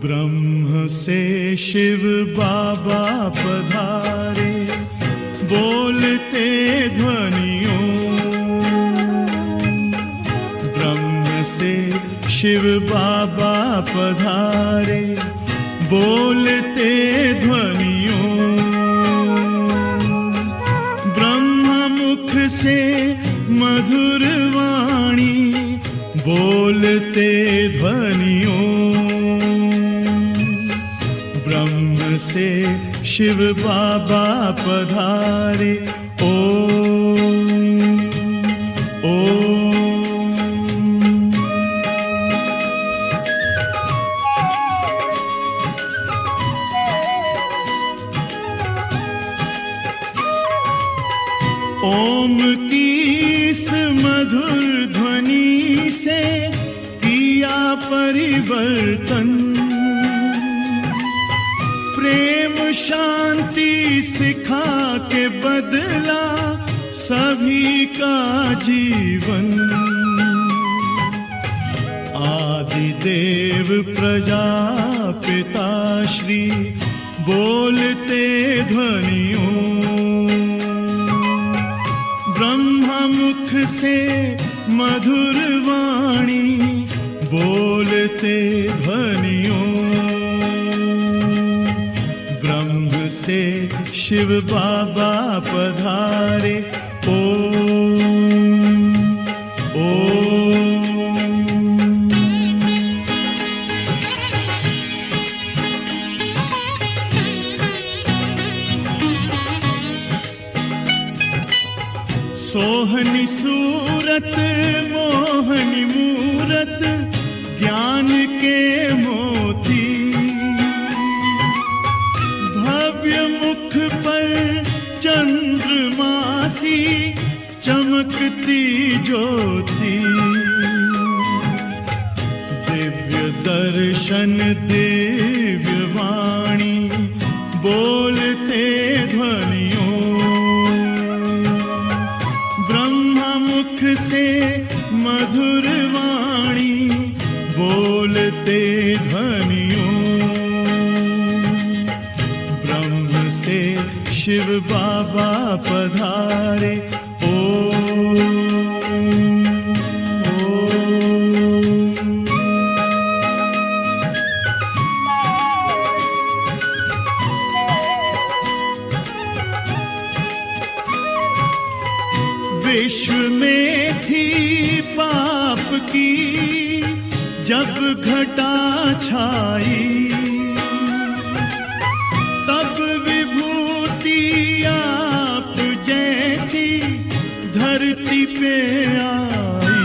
ब्रह्म से शिव बाबा पधारे, बोलते ध्वनियों। ब्रह्म से शिव बाबा पधारे, बोलते ध्वनियों। ब्रह्म मुख से मधुर वाणी, बोलते ध्वनियों। ब्रह्म से शिव बाबा पधारे, ओम ओम। ओम की इस मधुर ध्वनि से किया परिवर्तन। प्रेम शांति सिखा के बदला सभी का जीवन। आदि देव प्रजापिता श्री, बोलते ध्वनियों। ब्रह्म मुख से मधुर वाणी, बोलते ध्वनियों। ब्रह्म से शिव बाबा पधारे, ओम ओम। सोहनी सूरत मोहनी मूरत, ज्ञान के मोती। भव्य मुख पर चंद्रमासी, चमकती ज्योति। दिव्य दर्शन दिव्य वाणी, बोलते ध्वनियों। मुख से मधुर वाणी, बोलते ध्वनियों। ब्रह्म से शिव बाबा पधारे, ओम ओम। विश्व में थी पाप की जब घटा छाई, तब विभूति आप जैसी धरती पे आई।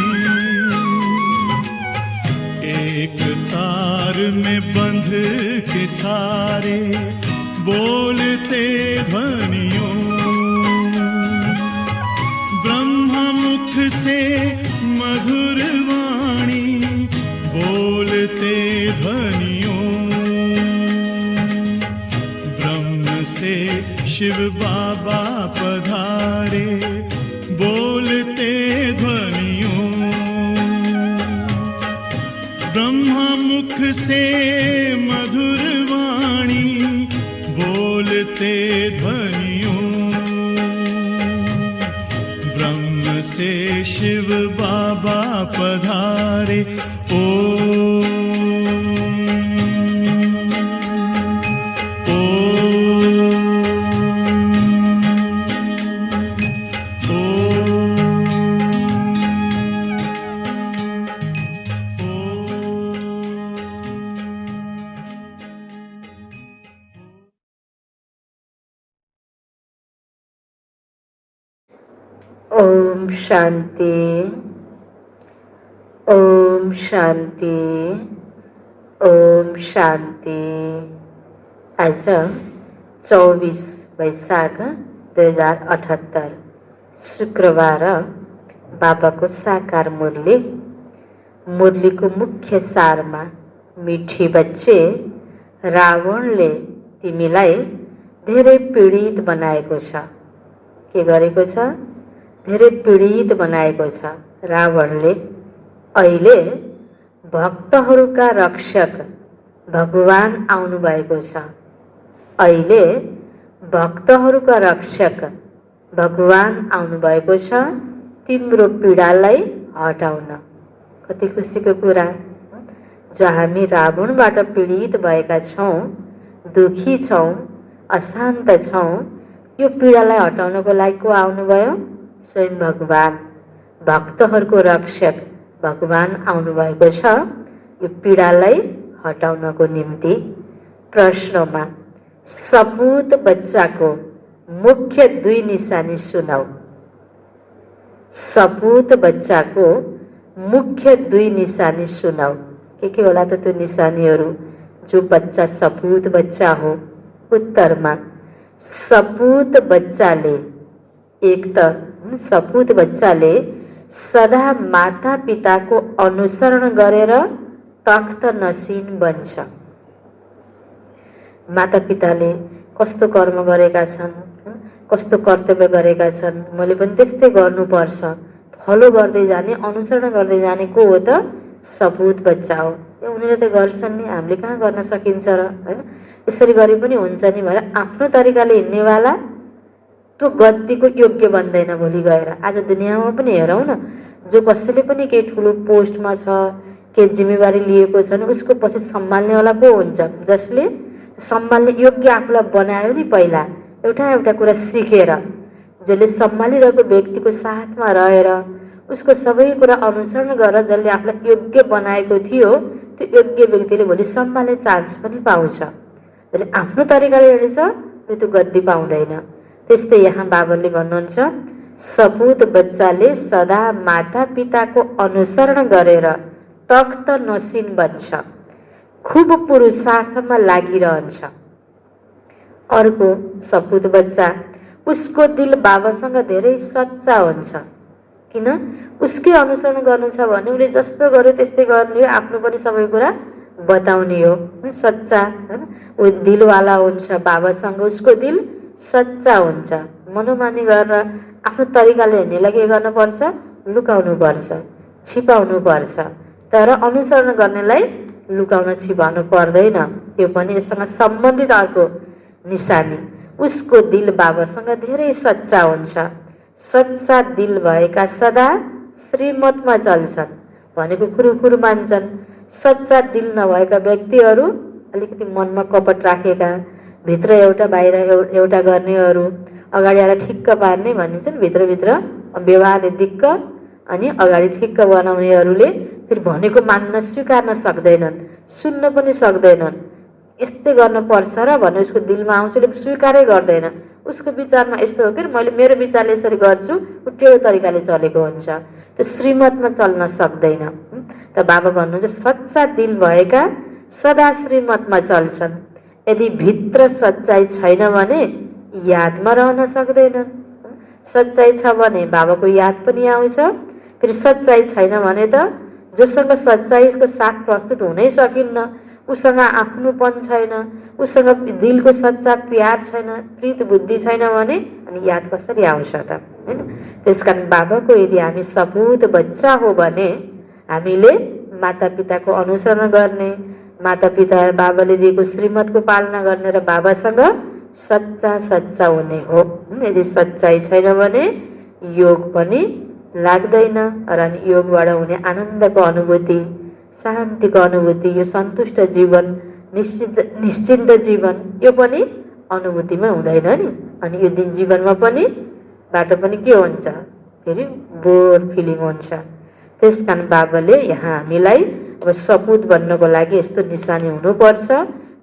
एक तार में बंध के सारे, बोलते ध्वनियों। मुख से मधुर वाणी, बोलते ध्वनियों। ब्रह्म से शिव बाबा पधारे, बोलते ध्वनियों। ब्रह्म मुख से मधुर वाणी, बोलते ध्वनियों। ब्रह्म से शिव बाबा पधारे, ओम ओम ओम शांति, ओम शांति, ओम शांति। आज 24 वैशाख 2078 शुक्रबार बाबाको साकार मुरली मुरलीको मुख्य सारमा मिठी बच्चे, रावणले तिमीलाई धेरै पीडित बनाएको छ। के गरेको छ? धेरै पीडित बनाएको छ रावणले। अहिले भक्तहरूका रक्षक भगवान आउनुभएको छ। अहिले भक्तहरूका रक्षक भगवान आउनुभएको छ तिम्रो पीडालाई हटाउन। कति खुसीको कुरा! जो हामी रावणबाट पीडित भएका छौँ, दुखी छौँ, अशान्त छौँ, यो पीडालाई हटाउनको लागि को आउनुभयो? स्वयं भगवान, भक्तहरूको रक्षक भगवान आउनुभएको छ यो पीडालाई हटाउनको निम्ति। प्रश्नमा सपूत बच्चाको मुख्य 2 निशानी सुनाऊ। सपूत बच्चाको मुख्य 2 निशानी सुनाऊ। के होला त त्यो निशानीहरू? जो बच्चा सपूत बच्चा हो, उत्तरमा सपूत बच्चाले, एक त सपूत बच्चाले सदा माता पिताको अनुसरण गरेर तख्त नसिन बन्छ। माता पिताले कस्तो कर्म गरेका छन्, कस्तो कर्तव्य गरेका छन्, मैले पनि त्यस्तै गर्नुपर्छ, फलो गर्दै जाने, अनुसरण गर्दै जाने को हो त? सपूत बच्चा हो। उनीहरूले त गर्छन् नि, हामीले कहाँ गर्न सकिन्छ र, होइन? यसरी गरे पनि हुन्छ नि भनेर आफ्नो तरिकाले हिँड्नेवाला त्यो गद्दीको योग्य बन्दैन भोलि गएर। आज दुनियाँमा पनि हेरौँ न, जो कसैले पनि केही ठुलो पोस्टमा छ, केही जिम्मेवारी लिएको छ नि, उसको पछि सम्हाल्नेवाला को हुन्छ? जसले सम्हाल्ने योग्य आफूलाई बनायो नि पहिला, एउटा कुरा सिकेर, जसले सम्हालिरहेको व्यक्तिको साथमा रहेर उसको सबै कुरा अनुसरण गरेर जसले आफूलाई योग्य बनाएको थियो, त्यो योग्य व्यक्तिले भोलि सम्हाल्ने चान्स पनि पाउँछ। जसले आफ्नो तरिकाले हिँड्छ त्यो गद्दी पाउँदैन। त्यस्तै यहाँ बाबाले भन्नुहुन्छ सपूत बच्चाले सदा माता पिताको अनुसरण गरेर तख्त नसिन बन्छ, खुब पुरुषार्थमा लागिरहन्छ। अर्को सपूत बच्चा, उसको दिल बाबासँग धेरै सच्चा हुन्छ। किन? उसकै अनुसरण गर्नु छ भने उसले जस्तो गर्यो त्यस्तै गर्ने हो, आफ्नो पनि सबै कुरा बताउने हो। सच्चा, हैन? ऊ दिलवाला हुन्छ बाबासँग, उसको दिल सच्चा हुन्छ। मनोमानी गरेर आफ्नो तरिकाले हिँड्नेलाई के गर्नुपर्छ? लुकाउनुपर्छ, छिपाउनुपर्छ। तर अनुसरण गर्नेलाई लुकाउन छिपाउनु पर्दैन। यो पनि यससँग सम्बन्धित अर्को निशानी। उसको दिल बाबासँग धेरै सच्चा हुन्छ। सच्चा दिल भएका सदा श्रीमतमा चल्छन्, भनेको कुरुकुरु मान्छन्। सच्चा दिल नभएका व्यक्तिहरू अलिकति मनमा कपट राखेका, भित्र एउटा बाहिर एउटा गर्नेहरू, अगाडि आएर ठिक्क पार्ने भनिन्छन्, भित्रभित्र व्यवहारले दिक्क अनि अगाडि ठिक्क बनाउनेहरूले फेरि भनेको मान्न स्वीकार्न सक्दैनन्, सुन्न पनि सक्दैनन्। यस्तै गर्नुपर्छ र भन्ने उसको दिलमा आउँछ, स्वीकारै गर्दैन। उसको विचारमा यस्तो हो कि मैले मेरो विचारले यसरी गर्छु, ऊ टेढो तरिकाले चलेको हुन्छ, त्यो श्रीमतमा चल्न सक्दैन। त बाबा भन्नुहुन्छ सच्चा दिल भएका सदा श्रीमतमा चल्छन्। यदि भित्र सच्चाइ छैन भने यादमा रहन सक्दैनन्। सच्चाइ छ भने बाबाको याद पनि आउँछ। फेरि सच्चाइ छैन भने त जोसँग सच्चाइको साथ प्रस्तुत हुनै सकिन्न, उसँग आफ्नोपन छैन, उसँग दिलको सच्चा प्यार छैन, प्रीत बुद्धि छैन भने अनि याद कसरी आउँछ त, हैन? त्यसकारण बाबाको यदि हामी सपूत बच्चा हो भने हामीले मातापिताको अनुसरण गर्ने, मातापिता बाबाले दिएको श्रीमतको पालना गर्ने र बाबासँग सच्चा सच्चा हुने हो। यदि सच्चाइ छैन भने योग पनि लाग्दैन र अनि योगबाट हुने आनन्दको अनुभूति, शान्तिको अनुभूति, यो सन्तुष्ट जीवन, निश्चिन्त जीवन, यो पनि अनुभूतिमा हुँदैन नि। अनि यो दिन जीवनमा पनि बाटो पनि के हुन्छ? फेरि बोर फिलिङ हुन्छ। त्यसकारण बाबाले यहाँ हामीलाई अब सपूत बन्नको लागि यस्तो निशानी हुनुपर्छ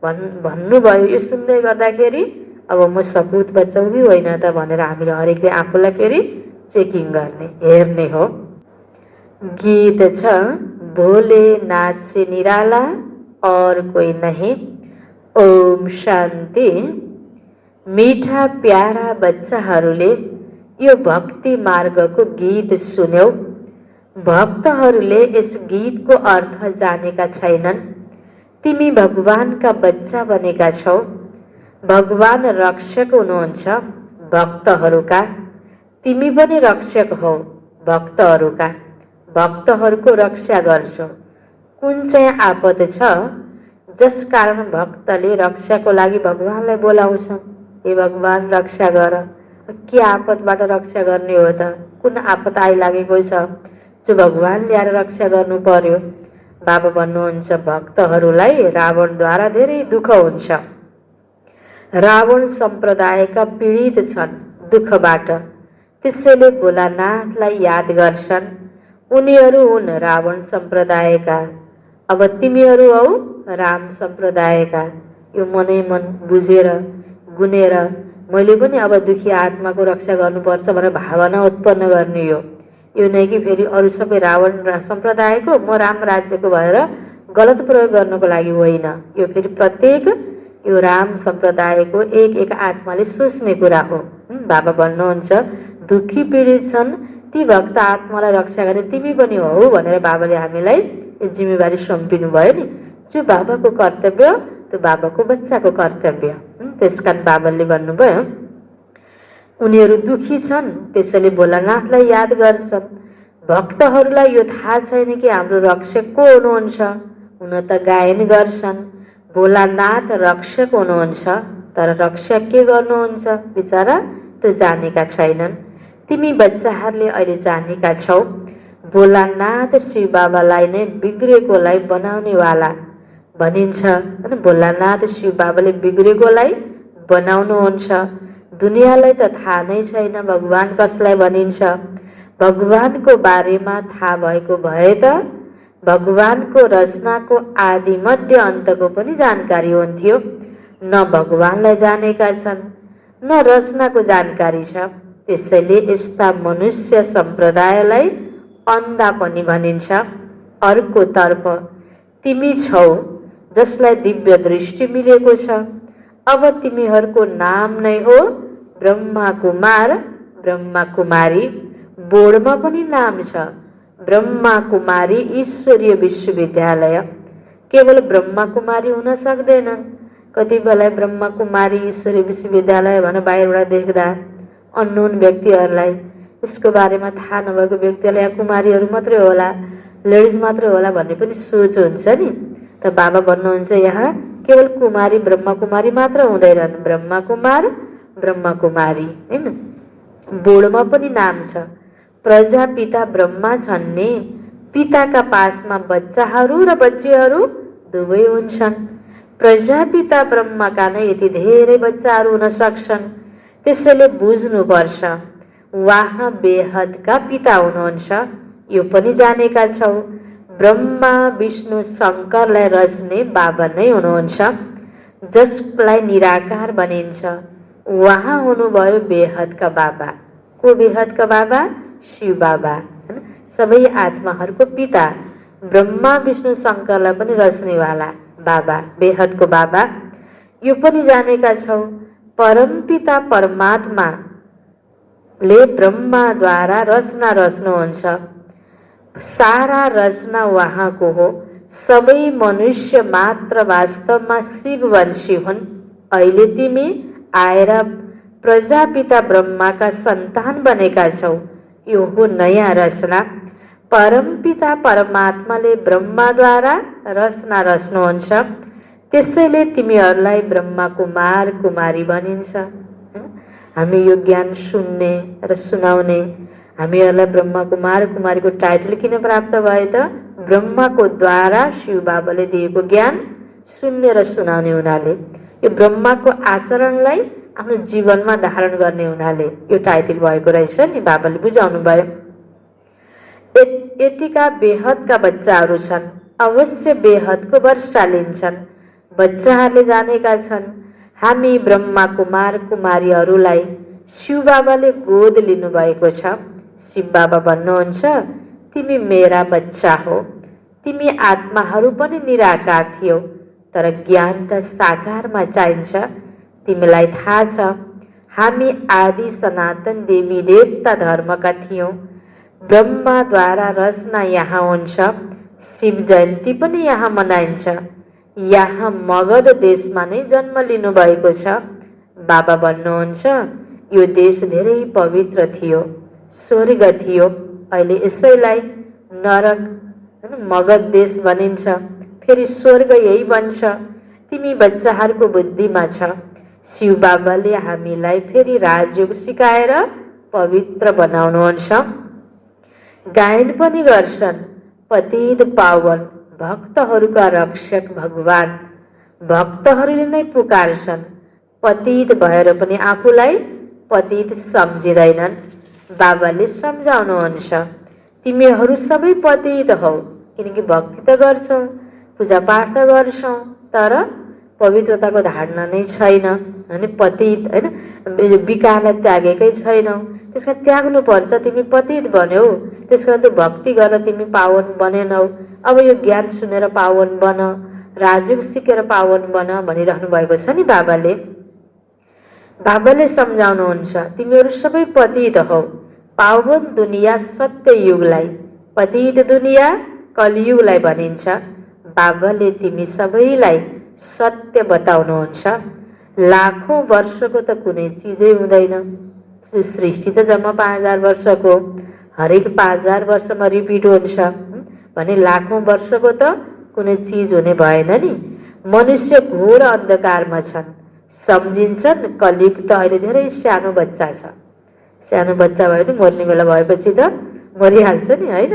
भन्नुभयो। यो सुन्दै गर्दाखेरि अब म सपूत बच्चा कि होइन त भनेर हामीले हरेकले आफूलाई फेरि चेकिङ गर्ने, हेर्ने हो। गीत छ भोलेनाथ से निराला और कोई नहीं। ओम शान्ति। मीठा प्यारा बच्चाहरूले यो भक्ति मार्गको गीत सुन्यौ। भक्तहरूले यस गीतको अर्थ जानेका छैनन्। तिमी भगवानका बच्चा बनेका छौ। भगवान रक्षक हुनुहुन्छ भक्तहरूका। तिमी पनि रक्षक हौ भक्तहरूका। भक्तहरूको रक्षा गर्छौ। कुन चाहिँ आपद छ जस कारण भक्तले रक्षाको लागि भगवानलाई बोलाउँछन्, हे भगवान रक्षा गर। के आपतबाट रक्षा गर्ने हो त? कुन आपत आइलागेको छ जो भगवान ल्याएर रक्षा गर्नु पर्यो? बाबा भन्नुहुन्छ भक्तहरूलाई रावणद्वारा धेरै दुःख हुन्छ। रावण सम्प्रदायका पीडित छन् दुःखबाट, त्यसैले भोलानाथलाई याद गर्छन्। उनीहरू हुन् रावण सम्प्रदायका। अब तिमीहरू हौ राम सम्प्रदायका। यो मनै मन बुझेर गुनेर मैले पनि अब दुखी आत्माको रक्षा गर्नुपर्छ भनेर भावना उत्पन्न गर्ने हो। यो नै कि फेरि अरू सबै रावण सम्प्रदायको म राम राज्यको भनेर गलत प्रयोग गर्नको लागि होइन। यो फेरि प्रत्येक यो राम सम्प्रदायको एक एक आत्माले सोच्ने कुरा हो। बाबा भन्नुहुन्छ दुखी पीडित छन् ती भक्त आत्मालाई रक्षा गर्ने तिमी पनि हौ भनेर बाबाले हामीलाई यो जिम्मेवारी सुम्पिनु भयो नि। जो बाबाको कर्तव्य त्यो बाबाको बच्चाको कर्तव्य। त्यसकारण बाबाले भन्नुभयो उनीहरू दुखी छन् त्यसैले भोलानाथलाई याद गर्छन्। भक्तहरूलाई यो थाहा छैन कि हाम्रो रक्षक को हुनुहुन्छ। हुन त गायन गर्छन् भोलानाथ रक्षक हुनुहुन्छ, तर रक्षा के गर्नुहुन्छ बिचरा त्यो जानेका छैनन्। तिमी बच्चाहरूले अहिले जानेका छौ। भोलानाथ शिव बाबालाई नै बिग्रेकोलाई बनाउनेवाला भनिन्छ। भोलानाथ शिव बाबाले बिग्रेकोलाई बनाउनुहुन्छ। दुनियाँलाई त थाहा नै छैन भगवान कसलाई भनिन्छ। भगवानको बारेमा थाहा भएको भए त भगवानको रचनाको आदि मध्य अन्तको पनि जानकारी हुन्थ्यो। न भगवानलाई जानेका छन् न रचनाको जानकारी छ। त्यसैले यस्ता मनुष्य सम्प्रदायलाई अन्धा पनि भनिन्छ। अर्कोतर्फ तिमी छौ जसलाई दिव्य दृष्टि मिलेको छ। अब तिमीहरूको नाम नै हो ब्रह्मा कुमार ब्रह्मा कुमारी। बोर्डमा पनि नाम छ ब्रह्मा कुमारी ईश्वरीय विश्वविद्यालय। केवल ब्रह्मा कुमारी हुन सक्दैनन्। कति बेला ब्रह्मा कुमारी ईश्वरीय विश्वविद्यालय भनेर बाहिरबाट देख्दा अननोन व्यक्तिहरूलाई यसको बारेमा थाहा नभएको व्यक्तिहरूलाई यहाँ कुमारीहरू मात्रै होला, लेडिज मात्रै होला भन्ने पनि सोच हुन्छ नि। त बाबा भन्नुहुन्छ यहाँ केवल कुमारी ब्रह्मा कुमारी मात्र हुँदैनन्, ब्रह्मा कुमार ब्रह्मा कुमारी हैन। बोर्डमा पनि नाम छ प्रजापिता ब्रह्मा छन् नि। पिताका पासमा बच्चाहरू र बच्चीहरू दुवै हुन्छन्। प्रजापिता ब्रह्माका नै यति धेरै बच्चाहरू हुन सक्छन्। त्यसैले बुझ्नुपर्छ उहाँ बेहदका पिता हुनुहुन्छ। यो पनि जानेका छौ ब्रह्मा विष्णु शङ्करलाई रच्ने बाबा नै हुनुहुन्छ, जसलाई निराकार भनिन्छ। उहाँ हुनुभयो बेहदका बाबा। को बेहदका बाबा? शिव बाबा हैन। सबै आत्माहरूको पिता ब्रह्मा विष्णु शङ्करलाई पनि रच्नेवाला बाबा, बेहदको बाबा। यो पनि जानेका छौ परमपिता परमात्माले ब्रह्माद्वारा रचना रच्नुहुन्छ। सारा रचना उहाँको हो। सबै मनुष्य मात्र वास्तवमा शिववंशी हुन्। अहिले तिमी आएर प्रजापिता ब्रह्माका सन्तान बनेका छौ। यो हो नयाँ रचना। परमपिता परमात्माले ब्रह्माद्वारा रचना रच्नुहुन्छ। त्यसैले तिमीहरूलाई ब्रह्मा कुमार कुमारी भनिन्छ। हामी यो ज्ञान सुन्ने र सुनाउने, हामीहरूलाई ब्रह्मा कुमार कुमारीको टाइटल किन प्राप्त भयो त? ब्रह्माको द्वारा शिव बाबाले दिएको ज्ञान सुन्ने र सुनाउने हुनाले, यो ब्रह्माको आचरणलाई आफ्नो जीवनमा धारण गर्ने हुनाले यो टाइटल भएको रहेछ नि। बाबाले बुझाउनु भयो। यतिका बेहदका बच्चाहरू छन्, अवश्य बेहदको वर्षा लिन्छन्। बच्चाहरूले जानेका छन् हामी ब्रह्मा कुमार कुमारीहरूलाई शिव बाबाले गोद लिनुभएको छ। शिव बाबा भन्नुहुन्छ तिमी मेरा बच्चा हो। तिमी आत्माहरू पनि निराकार थियौ, तर ज्ञान त साकारमा चाहिन्छ। तिमीलाई थाहा छ हामी आदि सनातन देवी देवता धर्मका थियौँ। ब्रह्माद्वारा रचना यहाँ हुन्छ, शिव जयन्ती पनि यहाँ मनाइन्छ। यहाँ मगध देशमा नै जन्म लिनुभएको छ। बाबा भन्नुहुन्छ यो देश धेरै पवित्र थियो, स्वर्ग थियो। अहिले यसैलाई नरक मगध देश भनिन्छ, फेरि स्वर्ग यही भन्छ। तिमी बच्चाहरूको बुद्धिमा छ। शिव बाबाले हामीलाई फेरि राजयोग सिकाएर पवित्र बनाउनुहुन्छ। गायन पनि गर्छन्, पतित पावन भक्तहरूका रक्षक भगवान। भक्तहरूले नै पुकार्छन्, पतित भएर पनि आफूलाई पतित सम्झिँदैनन्। बाबाले सम्झाउनुहुन्छ, तिमीहरू सबै पतित हौ, किनकि भक्ति त गर्छौ, पूजापाठ त गर्छौ, तर पवित्रताको धारणा नै छैन। होइन, पतित होइन, विकारलाई त्यागेकै छैनौ। त्यस कारण त्याग्नुपर्छ। तिमी पतित बन्यौ, त्यस कारण त्यो भक्ति गरेर तिमी पावन बनेनौ। अब यो ज्ञान सुनेर पावन बन, राजयोग सिकेर पावन बन भनिरहनु भएको छ नि बाबाले। बाबाले सम्झाउनुहुन्छ, तिमीहरू सबै पतित हौ। पावन दुनिया सत्य युगलाई, पतित दुनिया कलियुगलाई भनिन्छ। बाबाले तिमी सबैलाई सत्य बताउनुहुन्छ। लाखौं वर्षको त कुनै चिजै हुँदैन। सृष्टि त जम्मा 5000 वर्षको, हरेक 5000 वर्षमा रिपिट हुन्छ भने लाखौं वर्षको त कुनै चिज हुने भएन नि। मनुष्य घोर अन्धकारमा छन्, सम्झिन्छन् कलियुग त अहिले धेरै सानो बच्चा छ। सानो बच्चा भयो नि, मर्ने बेला भएपछि त मरिहाल्छ नि, होइन।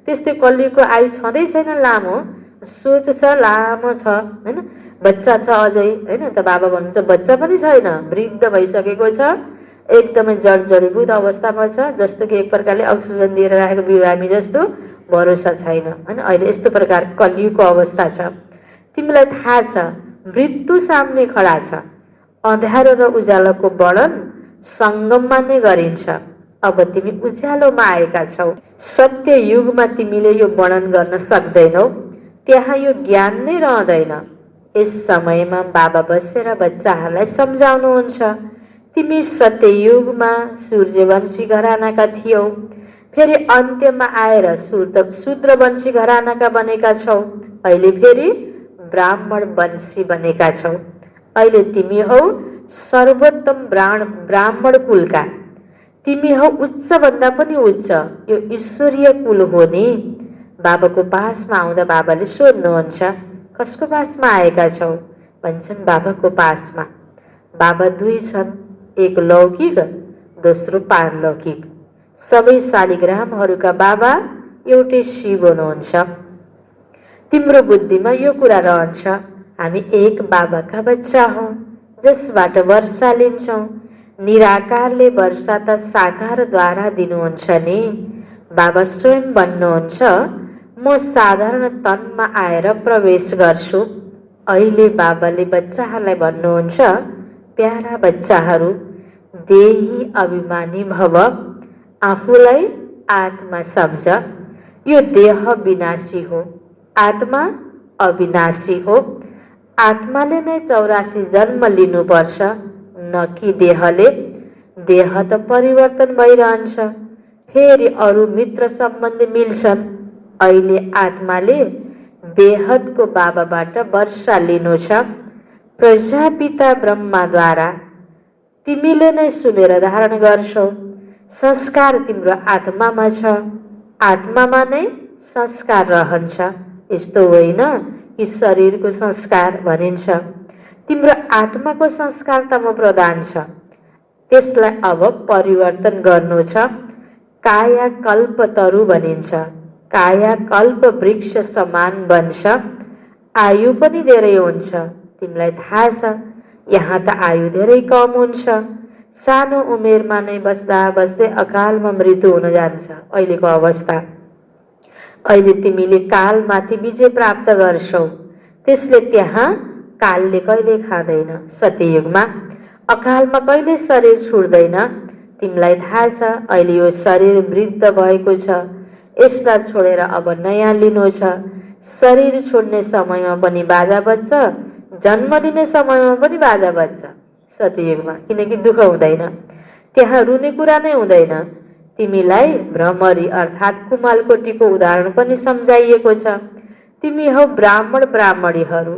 त्यस्तै कलियुगको आयु छँदै छैन, लामो सोच छ, लामो छ, होइन। बच्चा छ अझै, होइन। त बाबा भन्नुहुन्छ बच्चा पनि छैन, वृद्ध भइसकेको छ, एकदमै जडजडीभूत अवस्थामा छ। जस्तो कि एक प्रकारले अक्सिजन दिएर राखेको बिरामी जस्तो, भरोसा छैन, होइन। अहिले यस्तो प्रकार कलियुगको अवस्था छ। तिमीलाई थाहा छ मृत्यु सामने खडा छ। अँध्यारो र उज्यालोको वर्णन सङ्गममा नै गरिन्छ। अब तिमी उज्यालोमा आएका छौ। सत्य युगमा तिमीले यो वर्णन गर्न सक्दैनौ, त्यहाँ यो ज्ञान नै रहँदैन। यस समयमा बाबा बसेर बच्चाहरूलाई सम्झाउनुहुन्छ, तिमी सत्य युगमा सूर्यवंशी घरानाका थियौ, फेरि अन्त्यमा आएर शूद्रवंशी घरानाका बनेका छौ, अहिले फेरि ब्राह्मण वंशी बनेका छौ। अहिले तिमी हौ सर्वोत्तम ब्राह्मण कुलका। तिमी हौ उच्च भन्दा पनि उच्च, यो ईश्वरीय कुल हो नि। बाबाको पासमा आउँदा बाबाले सोध्नुहुन्छ, कसको पासमा आएका छौ? भन्छन् बाबाको पासमा। बाबा दुई छन्, एक लौकिक, दोस्रो पारलौकिक। सबै शालिग्रामहरूका बाबा एउटै शिव हुनुहुन्छ। तिम्रो बुद्धिमा यो कुरा रहन्छ, हामी एक बाबाका बच्चा हौ, जसबाट वर्षा लिन्छौँ। निराकारले वर्षा त साकारद्वारा दिनुहुन्छ नि। बाबा स्वयं भन्नुहुन्छ, म साधारण तनमा आएर प्रवेश गर्छु। अहिले बाबाले बच्चाहरूलाई भन्नुहुन्छ, प्यारा बच्चाहरू, देही अभिमानी भव, आफूलाई आत्मा सम्झ। यो देह विनाशी हो, आत्मा अविनाशी हो। आत्माले नै 84 जन्म लिनुपर्छ, न कि देहले। देह त परिवर्तन भइरहन्छ, फेरि अरू मित्र सम्बन्धी मिल्छन्। अहिले आत्माले बेहदको बाबाबाट वर्षा लिनु छ, प्रजापिता ब्रह्माद्वारा। तिमीले नै सुनेर धारण गर्छौ। संस्कार तिम्रो आत्मामा छ, आत्मामा नै संस्कार रहन्छ। यस्तो होइन कि शरीरको संस्कार भनिन्छ। तिम्रो आत्माको संस्कार तम प्रधान छ, त्यसलाई अब परिवर्तन गर्नु छ। कायाकल्प तरु भनिन्छ, कायाकल्प वृक्ष समान बन्छ। आयु पनि धेरै हुन्छ। तिमीलाई थाहा छ यहाँ त आयु धेरै कम हुन्छ। सानो उमेरमा नै बस्दा बस्दै अकालमा मृत्यु हुन जान्छ अहिलेको अवस्था। अहिले तिमीले कालमाथि विजय प्राप्त गर्छौ, त्यसले त्यहाँ कालले कहिले खाँदैन। सत्ययुगमा अकालमा कहिले शरीर छुट्दैन। तिमीलाई थाहा छ अहिले यो शरीर वृद्ध भएको छ, यसलाई छोडेर अब नयाँ लिनु छ। शरीर छोड्ने समयमा पनि बाजा बज्छ, जन्म लिने समयमा पनि बाजा बज्छ सत्ययुगमा, किनकि दुःख हुँदैन, त्यहाँ रुने कुरा नै हुँदैन। तिमीलाई भ्रमरी अर्थात् कुमालकोटीको उदाहरण पनि सम्झाइएको छ। तिमी हौ ब्राह्मण ब्राह्मणीहरू।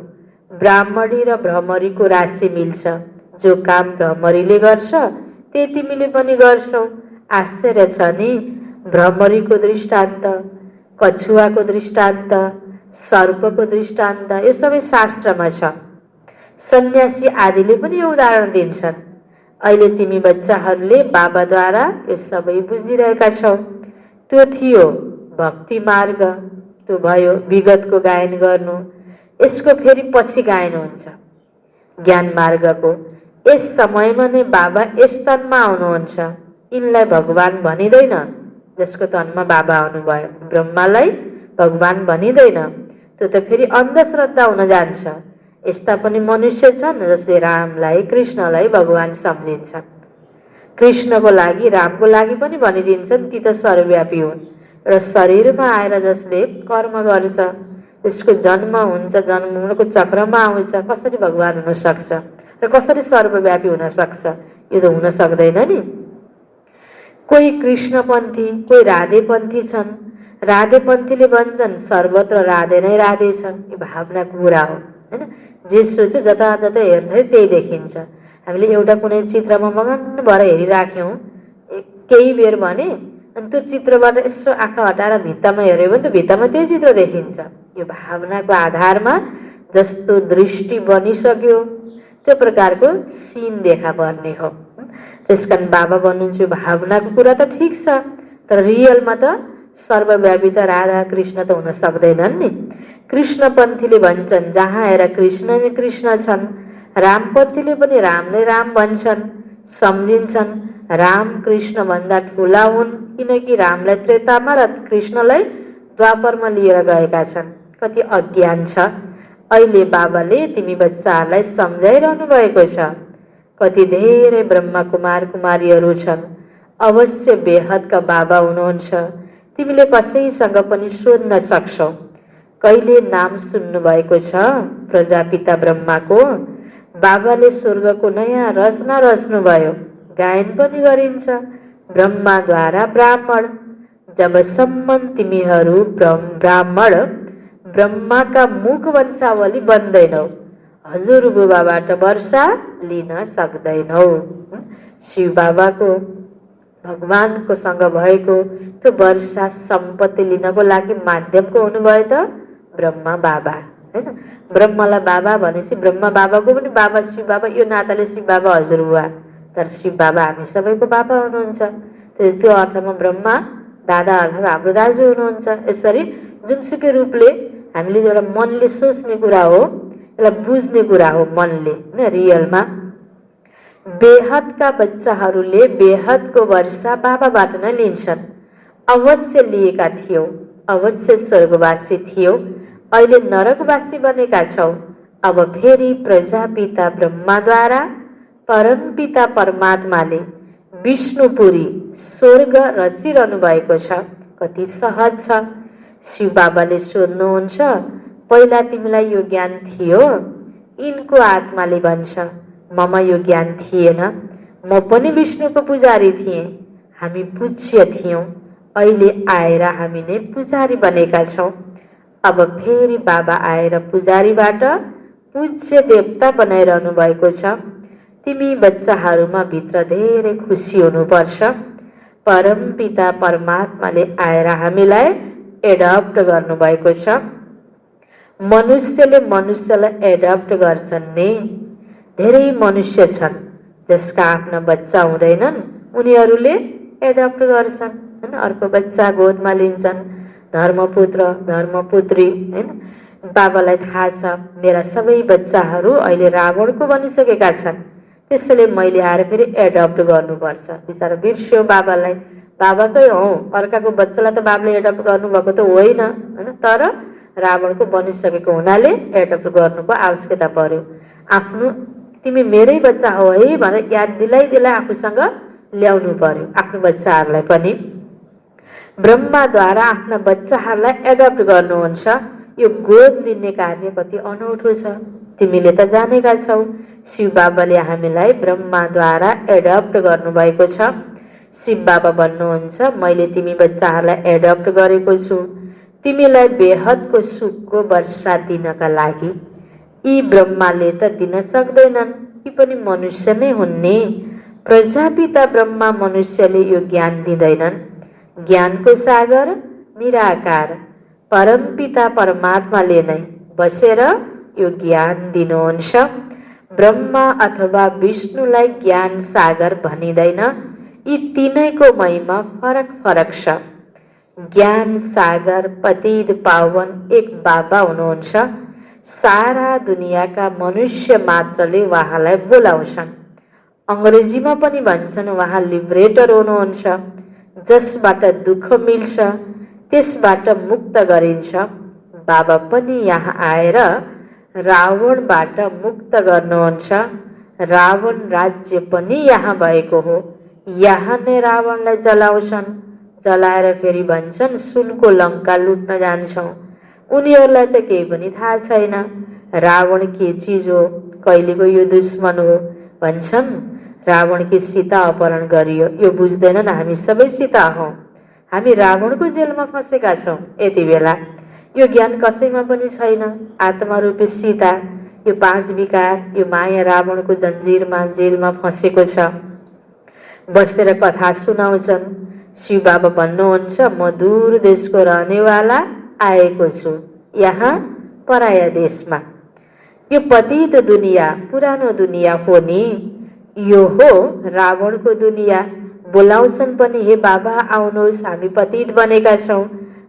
ब्राह्मणी र भ्रमरीको राशि मिल्छ। जो काम भ्रमरीले गर्छ त्यही तिमीले पनि गर्छौ। आश्चर्य छ नि। भ्रमरीको दृष्टान्त, कछुवाको दृष्टान्त, सर्पको दृष्टान्त यो सबै शास्त्रमा छ। सन्यासी आदिले पनि यो उदाहरण दिन्छन्। अहिले तिमी बच्चाहरूले बाबाद्वारा यो सबै बुझिरहेका छौ। त्यो थियो भक्ति मार्ग, त्यो भयो विगतको गायन गर्नु। यसको फेरि पछि गायन हुन्छ ज्ञान मार्गको। यस समयमा नै बाबा यस तनमा आउनुहुन्छ। यिनलाई भगवान भनिँदैन जसको तनमा बाबा आउनुभयो। ब्रह्मालाई भगवान भनिँदैन, त्यो त फेरि अन्धश्रद्धा हुन जान्छ। यस्ता पनि मनुष्य छन् जसले रामलाई कृष्णलाई भगवान सम्झिन्छन्। कृष्णको लागि रामको लागि पनि भनिदिन्छन् ती त सर्वव्यापी हुन्। र शरीरमा आएर जसले कर्म गर्छ, त्यसको जन्म हुन्छ, जन्मको चक्रमा आउँछ, कसरी भगवान हुन सक्छ र कसरी सर्वव्यापी हुन सक्छ? यो त हुन सक्दैन नि। कोही कृष्णपन्थी, कोही राधेपन्थी छन्। राधेपन्थीले भन्छन् सर्वत्र राधे नै राधे छन्। यो भावनाको कुरा हो हैन। जे सोच्यो जता जता हेर्दै त्यही देखिन्छ। हामीले एउटा कुनै चित्रमा मगन भएर हेरिराख्यौँ केही बेर भने, अनि त्यो चित्रबाट यसो आँखा हटाएर भित्तामा हेऱ्यो भने त भित्तामा त्यही चित्र देखिन्छ। यो भावनाको आधारमा जस्तो दृष्टि बनिसक्यो त्यो प्रकारको सीन देखा पर्ने हो। त्यसकारण बाबा भन्नुहुन्छ भावनाको कुरा त ठिक छ, तर रियलमा त सर्वव्यापी त राधा कृष्ण त हुन सक्दैनन् नि। कृष्णपन्थीले भन्छन् जहाँ हेर कृष्ण नै कृष्ण छन्। रामपन्थीले पनि रामले राम भन्छन्, सम्झिन्छन्। राम कृष्ण भन्दा ठुला हुन् किनकि रामलाई त्रेतामा र कृष्णलाई द्वापरमा लिएर गएका छन्। कति अज्ञान छ। अहिले बाबाले तिमी बच्चाहरूलाई सम्झाइरहनु भएको छ। कति धेरै ब्रह्मा कुमार कुमारीहरू छन्। अवश्य बेहदका बाबा हुनुहुन्छ। तिमीले कसैसँग पनि सोध्न सक्छौ। कहिले नाम सुन्नु भएको छ प्रजापिता ब्रह्माको? बाबाले स्वर्गको नयाँ रचना रच्नुभयो, गायन पनि गरिन्छ ब्रह्माद्वारा ब्राह्मण। जबसम्म तिमीहरू ब्राह्मण ब्रह्माका मुख वंशावली बन्दैनौ, हजुरबुबाबाट वर्षा लिन सक्दैनौ। शिव बाबाको भगवानको सँग भएको त्यो वर्षा सम्पत्ति लिनको लागि माध्यमको हुनुभयो त ब्रह्मा बाबा हैन। ब्रह्मालाई बाबा भनेपछि ब्रह्मा बाबाको पनि बाबा शिव बाबा, यो नाताले शिव बाबा हजुरबुबा, तर शिव बाबा हामी सबैको बाबा हुनुहुन्छ। त्यो अर्थमा ब्रह्मा दादा अर्थात् हाम्रो दाजु हुनुहुन्छ। यसरी जुनसुकै रूपले हामीले एउटा मनले सोच्ने कुरा हो, यसलाई बुझ्ने कुरा हो मनले हैन। रियलमा बेहदका बच्चाहरूले बेहदको वर्षा बाबाबाट नै लिन्छन्। अवश्य लिएका थियौ, अवश्य स्वर्गवासी थियौ, अहिले नरकवासी बनेका छौ। अब फेरि प्रजापिता ब्रह्माद्वारा परमपिता परमात्माले विष्णुपुरी स्वर्ग रचिरहनु भएको छ। कति सहज छ। शिव बाबाले सोध्नुहुन्छ पहिला तिमीलाई यो ज्ञान थियो? यिनको आत्माले भन्छ ममा यो ज्ञान थिएन। म पनि विष्णुको पुजारी थिएँ, हामी पूज्य थियौँ। अहिले आएर हामी नै पुजारी बनेका छौँ। अब फेरि बाबा आएर पुजारीबाट पूज्य देवता बनाइरहनु भएको छ। तिमी बच्चाहरूमा भित्र धेरै खुसी हुनुपर्छ। परमपिता परमात्माले आएर हामीलाई एडप्ट गर्नुभएको छ। मनुष्यले मनुष्यलाई एडप्ट गर्छन् नि। धेरै मनुष्य छन् जसका आफ्ना बच्चा हुँदैनन्, उनीहरूले एडप्ट गर्छन् हैन। अर्को बच्चा गोदमा लिन्छन्, धर्मपुत्र धर्मपुत्री हैन। बाबालाई थाहा छ मेरा सबै बच्चाहरू अहिले रावणको बनिसकेका छन्, त्यसैले मैले आएर फेरि एडप्ट गर्नुपर्छ। बिचारा बिर्स्यो बाबालाई। बाबाकै हो, अर्काको बच्चालाई त बाबाले एडप्ट गर्नुभएको त होइन हैन। तर रावणको बनिसकेको हुनाले एडप्ट गर्नुको आवश्यकता पर्यो। आफ्नो तिमी मेरै बच्चा हो है भनेर याद दिलाइ आफूसँग ल्याउनु पर्यो आफ्नो बच्चाहरूलाई पनि। ब्रह्माद्वारा आफ्ना बच्चाहरूलाई एडप्ट गर्नुहुन्छ। यो गोद लिने कार्य कति अनौठो छ, तिमीले त जानेका छौ। शिव बाबाले हामीलाई ब्रह्माद्वारा एडप्ट गर्नुभएको छ। शिव बाबा भन्नुहुन्छ, मैले तिमी बच्चाहरूलाई एडप्ट गरेको छु तिमीलाई बेहदको सुखको वर्षा दिनका लागि। यी ब्रह्माले त दिन सक्दैनन्, यी पनि मनुष्य नै हुन् नि। प्रजापिता ब्रह्मा मनुष्यले यो ज्ञान दिँदैनन्। ज्ञानको सागर निराकार परमपिता परमात्माले नै बसेर यो ज्ञान दिनुहुन्छ। ब्रह्मा अथवा विष्णुलाई ज्ञान सागर भनिँदैन। यी तीनैको महिमा फरक फरक छ। ज्ञान सागर पतित पावन एक बाबा हुनुहुन्छ। सारा दुनियाँका मनुष्य मात्रले उहाँलाई बोलाउँछन्। अङ्ग्रेजीमा पनि भन्छन् उहाँ लिबरेटर हुनुहुन्छ। जसबाट दुःख मिल्छ त्यसबाट मुक्त गरिन्छ। बाबा पनि यहाँ आएर रावणबाट मुक्त गर्नुहुन्छ। रावण राज्य पनि यहाँ भएको हो। यहाँ नै रावणलाई जलाउँछन्। जलाएर फेरि भन्छन् सुनको लङ्का लुट्न जान्छौँ। उनीहरूलाई त केही पनि थाहा छैन रावण के चिज हो, कहिलेको यो दुश्मन हो। भन्छन् रावणकी सीता अपहरण गरियो, यो बुझ्दैनन् हामी सबै सीता हौँ। हामी रावणको जेलमा फँसेका छौँ। यति बेला यो ज्ञान कसैमा पनि छैन। आत्मारूपी सीता यो 5 विकार यो माया रावणको जन्जिरमा जेलमा फँसेको छ। बसेर कथा सुनाउँछन्। शिव बाबा भन्नुहुन्छ, म दूर देशको रहनेवाला आएको छु यहाँ पराया देशमा। यो पतित दुनिया पुरानो दुनिया हो नि, यो हो रावणको दुनिया। बोलाउँछन् पनि, हे बाबा आउनुहोस्, हामी पतित बनेका छौँ।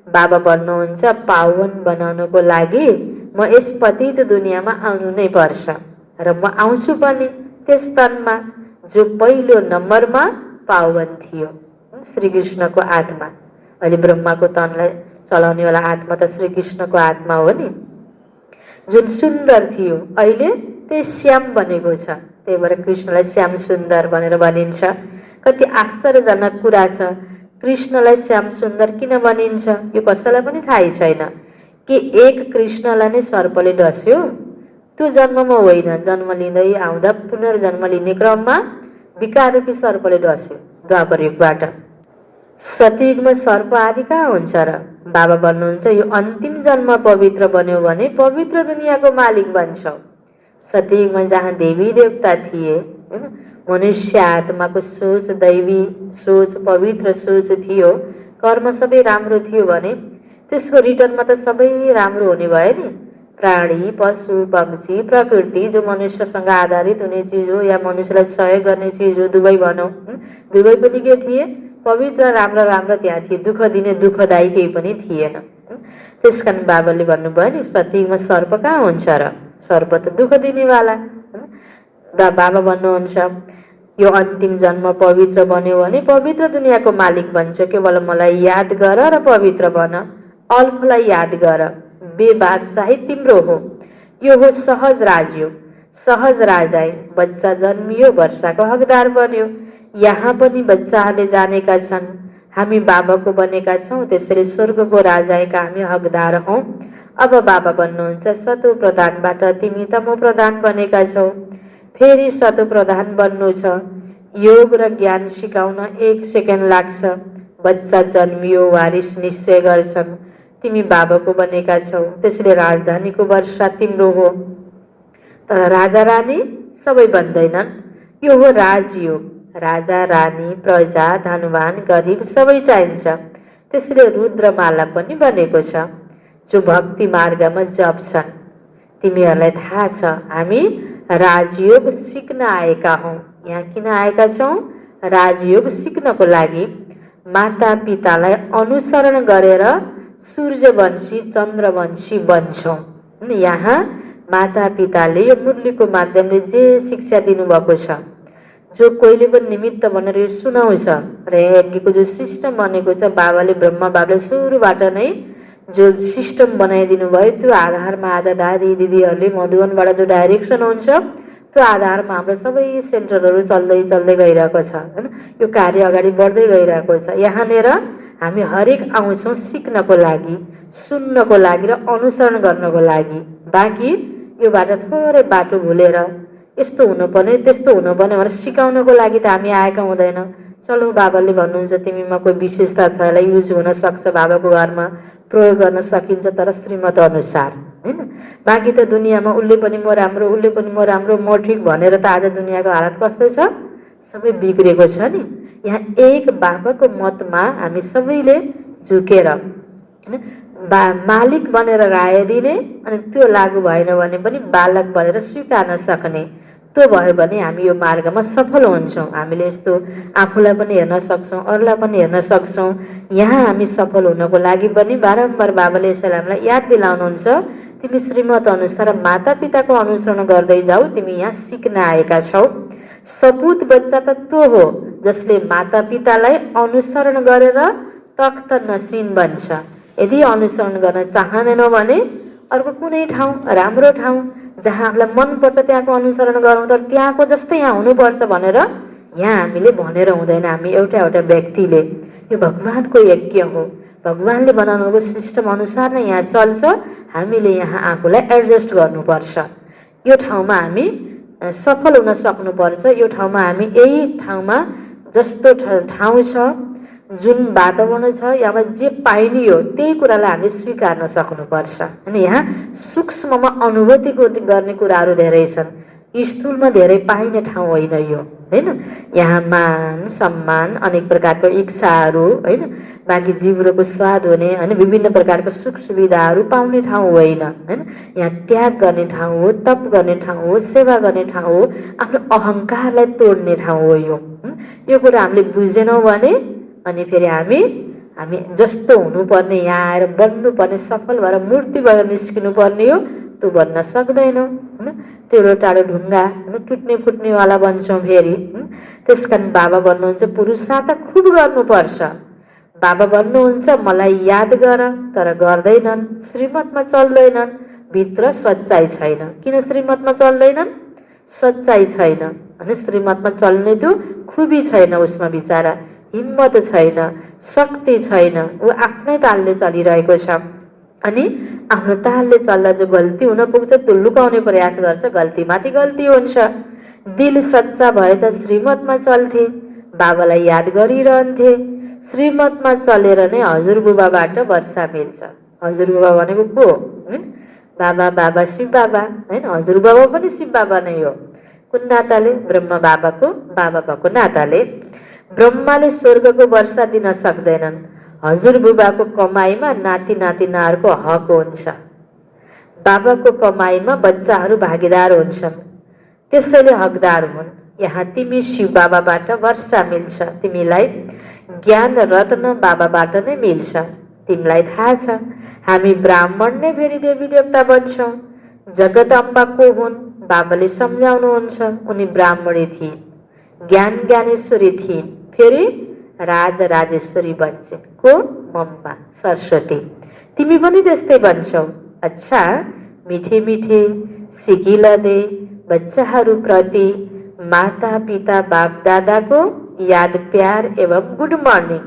बाबा भन्नुहुन्छ, पावन बनाउनको लागि म यस पतित दुनियाँमा आउनु नै पर्छ र म आउँछु पनि त्यस तनमा जो पहिलो नम्बरमा पावन थियो, श्रीकृष्णको आत्मा। अहिले ब्रह्माको तनलाई चलाउनेवाला आत्मा त श्रीकृष्णको आत्मा हो नि, जुन सुन्दर थियो अहिले त्यही श्याम बनेको छ। त्यही भएर कृष्णलाई श्याम सुन्दर भनेर भनिन्छ। कति आश्चर्यजनक कुरा छ। कृष्णलाई श्याम सुन्दर किन भनिन्छ यो कसैलाई पनि थाहै छैन। कि एक कृष्णलाई नै सर्पले डस्यो? त्यो जन्ममा होइन, जन्म लिँदै आउँदा पुनर्जन्म लिने क्रममा विकार रूपी सर्पले डस्यो द्वापर युगबाट। सतयुगमा सर्प आदि कहाँ हुन्छ र? बाबा भन्नुहुन्छ, यो अन्तिम जन्म पवित्र बन्यो भने पवित्र दुनियाँको मालिक बन्छौ। सतयुगमा जहाँ देवी देवता थिए, हैन, मनुष्य आत्माको सोच दैवी सोच पवित्र सोच थियो, कर्म सबै राम्रो थियो भने त्यसको रिटर्नमा त सबै राम्रो हुने भयो नि। प्राणी पशु पक्षी प्रकृति जो मनुष्यसँग आधारित हुने चिज हो या मनुष्यलाई सहयोग गर्ने चिज हो, दुवै भनौँ, दुवै पनि के थिए? पवित्र राम्रा राम्रा त्यहाँ थिए। दुःख दिने दुःखदायी केही पनि थिएन। त्यसकारण बाबाले भन्नुभयो नि, सतयुगमा सर्प कहाँ हुन्छ र? सर्प त दुःख दिनेवाला। बाबा भन्नुहुन्छ, यो अन्तिम जन्म पवित्र बन्यो भने पवित्र दुनियाँको मालिक बन्छ। केवल मलाई याद गर र पवित्र बन। अल्पलाई याद गर, बेबादशाही तिम्रो हो। यो हो सहज राजयोग। सहज राजाई बच्चा जन्मियो, वर्षाको हकदार बन्यो। यहाँ पनि बच्चाहरूले जानेका छन् हामी बाबाको बनेका छौँ, त्यसैले स्वर्गको राजाईका हामी हकदार हौँ। अब बाबा भन्नुहुन्छ, सतो प्रधानबाट तिमी तमो प्रधान बनेका छौ, फेरि सतो प्रधान बन्नु छ। योग र ज्ञान सिकाउन 1 सेकेन्ड लाग्छ। बच्चा जन्मियो, वारिस निश्चय गर्छन् तिमी बाबाको बनेका छौ, त्यसैले राजधानीको वर्षा तिम्रो हो। तर राजा रानी सबै बन्दैनन्। यो हो राजयोग। राजा रानी प्रजा धनवान गरिब सबै चाहिन्छ। त्यसैले रुद्रमाला पनि बनेको छ जो भक्ति मार्गमा जप्छन्। तिमीहरूलाई थाहा छ हामी राजयोग सिक्न आएका हौँ। यहाँ किन आएका छौँ? राजयोग सिक्नको लागि। माता पितालाई अनुसरण गरेर सूर्यवंशी चन्द्रवंशी बन्छौँ। यहाँ माता पिताले यो मुरलीको माध्यमले जे शिक्षा दिनुभएको छ, जो कोहीले पनि निमित्त भनेर यो सुनाउँछ र यज्ञको जो सिस्टम बनेको छ, बाबाले ब्रह्मा बाबाले सुरुबाट नै जो सिस्टम बनाइदिनु भयो, त्यो आधारमा आज दादी दिदीहरूले मधुवनबाट जो डाइरेक्सन हुन्छ त्यो आधारमा हाम्रो सबै सेन्टरहरू चल्दै चल्दै गइरहेको छ, हैन। यो कार्य अगाडि बढ्दै गइरहेको छ। यहाँनिर हामी हरेक आउँछौँ सिक्नको लागि, सुन्नको लागि र अनुसरण गर्नको लागि। बाँकी योबाट थोरै बाटो भुलेर यस्तो हुनुपर्ने त्यस्तो हुनुपर्ने भनेर सिकाउनको लागि त हामी आएका हुँदैन। चलो बाबाले भन्नुहुन्छ तिमीमा कोही विशेषता छ, यसलाई युज हुन सक्छ, बाबाको घरमा प्रयोग गर्न सकिन्छ, तर श्रीमत अनुसार हैन। बाँकी त दुनियाँमा उसले पनि म राम्रो, उसले पनि म राम्रो, म ठिक भनेर त आज दुनियाँको हालत कस्तो छ, सबै बिग्रेको छ नि। यहाँ एक बाबाको मतमा हामी सबैले झुकेर मालिक बनेर राय दिने, अनि त्यो लागू भएन भने पनि बालक बनेर स्वीकार्न सक्ने, त्यो भयो भने हामी यो मार्गमा सफल हुन्छौँ। हामीले यस्तो आफूलाई पनि हेर्न सक्छौँ, अरूलाई पनि हेर्न सक्छौँ। यहाँ हामी सफल हुनको लागि पनि बारम्बार बाबाले यसैलाई हामीलाई याद दिलाउनुहुन्छ, तिमी श्रीमत अनुसार मातापिताको अनुसरण गर्दै जाऊ, तिमी यहाँ सिक्न आएका छौ। सपुत बच्चा त त्यो हो जसले मातापितालाई अनुसरण गरेर तख्त नसिन बन्छ। यदि अनुसरण गर्न चाहँदैनौ भने अर्को कुनै ठाउँ, राम्रो ठाउँ जहाँ आफूलाई मनपर्छ त्यहाँको अनुसरण गरौँ, तर त्यहाँको जस्तै यहाँ हुनुपर्छ भनेर यहाँ हामीले भनेर हुँदैन। हामी एउटा एउटा व्यक्तिले, यो भगवानको यज्ञ हो, भगवानले बनाउनुको सिस्टम अनुसार नै यहाँ चल्छ। हामीले यहाँ आफूलाई एडजस्ट गर्नुपर्छ। यो ठाउँमा हामी सफल हुन सक्नुपर्छ। यो ठाउँमा हामी यही ठाउँमा जस्तो ठाउँ छ, जुन वातावरण छ, यहाँ जे पाइने हो त्यही कुरालाई हामीले स्वीकार्न सक्नुपर्छ। अनि यहाँ सूक्ष्ममा अनुभूति गर्ने कुराहरू धेरै छन्, स्थूलमा धेरै पाइने ठाउँ होइन यो हैन। यहाँ मान सम्मान, अनेक प्रकारको इच्छाहरू हैन, बाँकी जीवनको स्वाद हुने अनि विभिन्न प्रकारको सुख सुविधाहरू पाउने ठाउँ होइन हैन। यहाँ त्याग गर्ने ठाउँ हो, तप गर्ने ठाउँ हो, सेवा गर्ने ठाउँ हो, आफ्नो अहङ्कारलाई तोड्ने ठाउँ हो यो कुरा हामीले बुझेनौँ भने अनि फेरि हामी जस्तो हुनुपर्ने, यहाँ आएर बन्नुपर्ने, सफल भएर मूर्ति भएर निस्किनु पर्ने हो, त्यो बन्न सक्दैनौँ हैन। टेढो टाढो ढुङ्गा हैन, टुट्ने फुट्नेवाला बन्छौँ फेरि। त्यस कारण बाबा भन्नुहुन्छ पुरुषार्थ खुब गर्नुपर्छ। बाबा भन्नुहुन्छ मलाई याद गर, तर गर्दैनन्, श्रीमतमा चल्दैनन्, भित्र सच्चाइ छैन। किन श्रीमतमा चल्दैनन्? सच्चाइ छैन अनि श्रीमतमा चल्ने त्यो खुबी छैन, उसमा बिचारा हिम्मत छैन, शक्ति छैन, ऊ आफ्नै तालले चलिरहेको छ। अनि आफ्नो तालले चल्दा जो गल्ती हुन पुग्छ त्यो लुकाउने प्रयास गर्छ, गल्तीमाथि गल्ती हुन्छ। दिल सच्चा भए त श्रीमतमा चल्थे, बाबालाई याद गरिरहन्थे। श्रीमतमा चलेर नै हजुरबुबाबाट वर्षा मिल्छ। हजुरबुबा भनेको को हो? बाबा, बाबा शिव बाबा हैन। हजुरबुबा पनि शिव बाबा नै हो। कुन नाताले? ब्रह्म बाबाको बाबा भएको नाताले। ब्रह्माले स्वर्गको वर्षा दिन सक्दैनन्, हजुरबुबाको कमाईमा नाति नातिनाहरूको हक हुन्छ। बाबाको कमाईमा बच्चाहरू भागीदार हुन्छन्, त्यसैले हकदार हुन्। यहाँ तिमी शिव बाबाबाट वर्षा मिल्छ, तिमीलाई ज्ञान रत्न बाबाबाट नै मिल्छ। तिमीलाई थाहा छ हामी ब्राह्मण नै फेरि देवी देवता बन्छौँ। जगदम्बा को हुन्? बाबाले सम्झाउनुहुन्छ, उनी ब्राह्मणी थिइन्, ज्ञान ज्ञानेश्वरी थिइन्, फेरि राज राजेश्वरी बन्छन्। को? मम्मा सरस्वती। तिमी पनि त्यस्तै बन्छौ। अच्छा, मिठे मिठे सिकिलदे बच्चाहरूप्रति माता पिता बाप दादाको याद प्यार एवं गुड मर्निङ।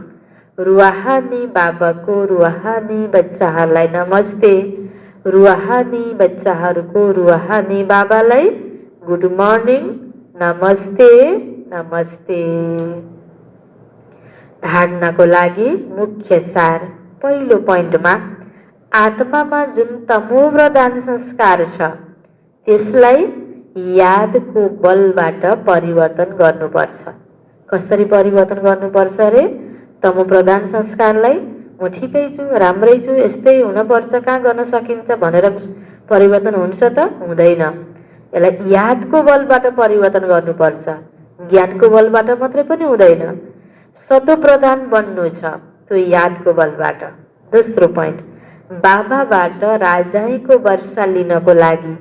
रुहानी बाबाको रुहानी बच्चाहरूलाई नमस्ते, रुहानी बच्चाहरूको रुहानी बाबालाई गुड मर्निङ, नमस्ते नमस्ते। धारणको लागि मुख्य सार, पहिलो पोइन्टमा आत्मामा जुन तमो प्रधान संस्कार छ त्यसलाई यादको बलबाट परिवर्तन गर्नुपर्छ। कसरी परिवर्तन गर्नुपर्छ रे? तमो प्रधान संस्कारलाई म ठिकै छु, राम्रै छु, यस्तै हुनुपर्छ, कहाँ गर्न सकिन्छ भनेर परिवर्तन हुन्छ त? हुँदैन। यसलाई यादको बलबाट परिवर्तन गर्नुपर्छ, ज्ञानको बलबाट मात्रै पनि हुँदैन। सतो प्रधान बन्नु छ, त्यो यादको बलबाट। दोस्रो पोइन्ट, बाबाबाट राजाईको वर्षा लिनको लागि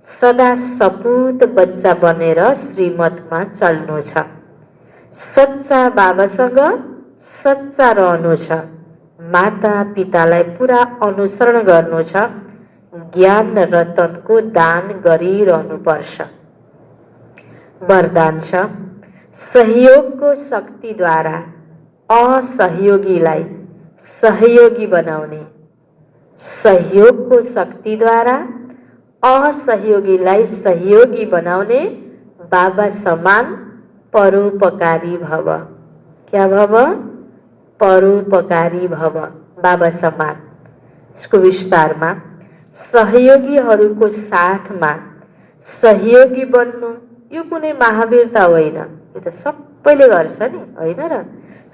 सदा सपुत बच्चा बनेर श्रीमतमा चल्नु छ। सच्चा बाबासँग सच्चा रहनु छ, माता पितालाई पुरा अनुसरण गर्नु छ, ज्ञान रतनको दान गरिरहनुपर्छ। वरदान छ, सहयोगको शक्तिद्वारा असहयोगीलाई सहयोगी बनाउने। सहयोगको शक्तिद्वारा असहयोगीलाई सहयोगी बनाउने बाबा समान परोपकारी भव। क्या भव? परोपकारी भव, बाबा समान। इसको विस्तारमा सहयोगीहरूको साथमा सहयोगी बन्नु यो कुनै महावीरता होइन, यो त सबैले गर्छ नि, होइन र?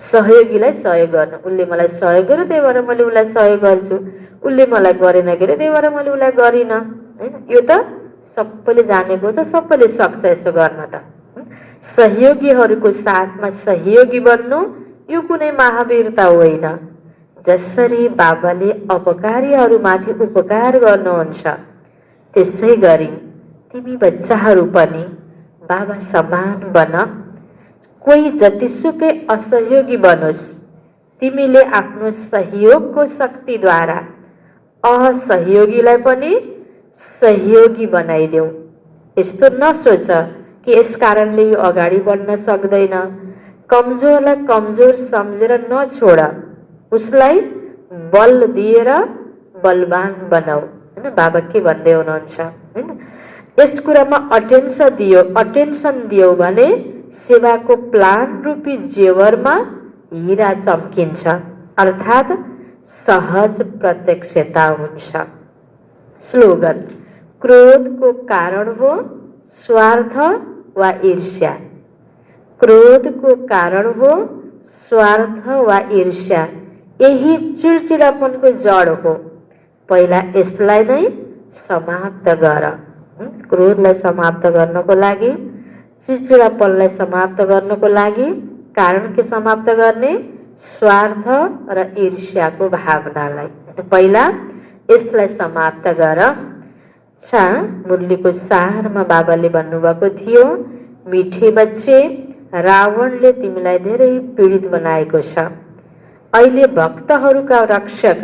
सहयोगीलाई सहयोग गर्नु, उसले मलाई सहयोग गर्यो त्यही भएर मैले उसलाई सहयोग गर्छु, उसले मलाई गरेन के अरे त्यही भएर मैले उसलाई गरिनँ, होइन? यो त सबैले जानेको छ, सबैले सक्छ यसो गर्न त। सहयोगीहरूको साथमा सहयोगी बन्नु यो कुनै महावीरता होइन। जसरी बाबाले अपकारीहरूमाथि उपकार गर्नुहुन्छ त्यसै गरी तिमी बच्चाहरू पनि बाबा समान बन। कोही जतिसुकै असहयोगी बनोस्, तिमीले आफ्नो सहयोगको शक्तिद्वारा असहयोगीलाई पनि सहयोगी बनाइदेऊ। यस्तो नसोच कि यस कारणले यो अगाडि बढ्न सक्दैन। कमजोरलाई कमजोर सम्झेर नछोड, उसलाई बल दिएर बलवान बनाऊ, होइन? बाबा के भन्दै हुनुहुन्छ, होइन? यस कुरामा अटेन्सन दियो भने सेवाको प्लान रूपी जेवरमा हिरा चम्किन्छ, अर्थात् सहज प्रत्यक्षता हुन्छ। स्लोगन: क्रोधको कारण हो स्वार्थ वा ईर्ष्या। क्रोधको कारण हो स्वार्थ वा ईर्ष्या, यही चिडचिडापनको जड हो। पहिला यसलाई नै समाप्त गर। क्रोधलाई समाप्त गर्नको लागि, चिडचिडापनलाई समाप्त गर्नको लागि कारण के समाप्त गर्ने? स्वार्थ र ईर्ष्याको भावनालाई। पहिला यसलाई समाप्त गर। मुरलीको सारमा बाबाले भन्नुभएको थियो, मिठे बच्चे, रावणले तिमीलाई धेरै पीडित बनाएको छ। अहिले भक्तहरूका रक्षक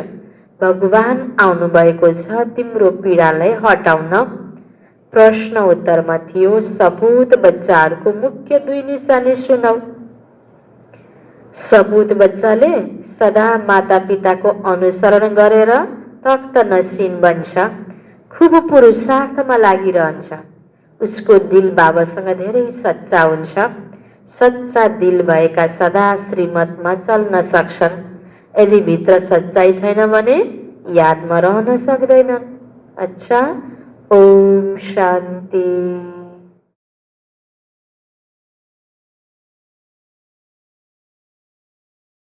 भगवान आउनुभएको छ तिम्रो पीडालाई हटाउन। प्रश्न उत्तरमा थियो, सपुत बच्चाहरूको मुख्य 2 निशानी सुनाऊ। सपुत बच्चाले सदा माता पिताको अनुसरण गरेर तख्त नसिन बन्छ, खूब पुरुषार्थमा लागिरहन्छ। उसको दिल बाबासँग धेरै सच्चा हुन्छ। सच्चा दिल भएका सदा श्रीमतमा चल्न सक्छन्। यदि भित्र सच्चाई छैन भने यादमा रहन सक्दैनन्। अच्छा, ओम शान्ति।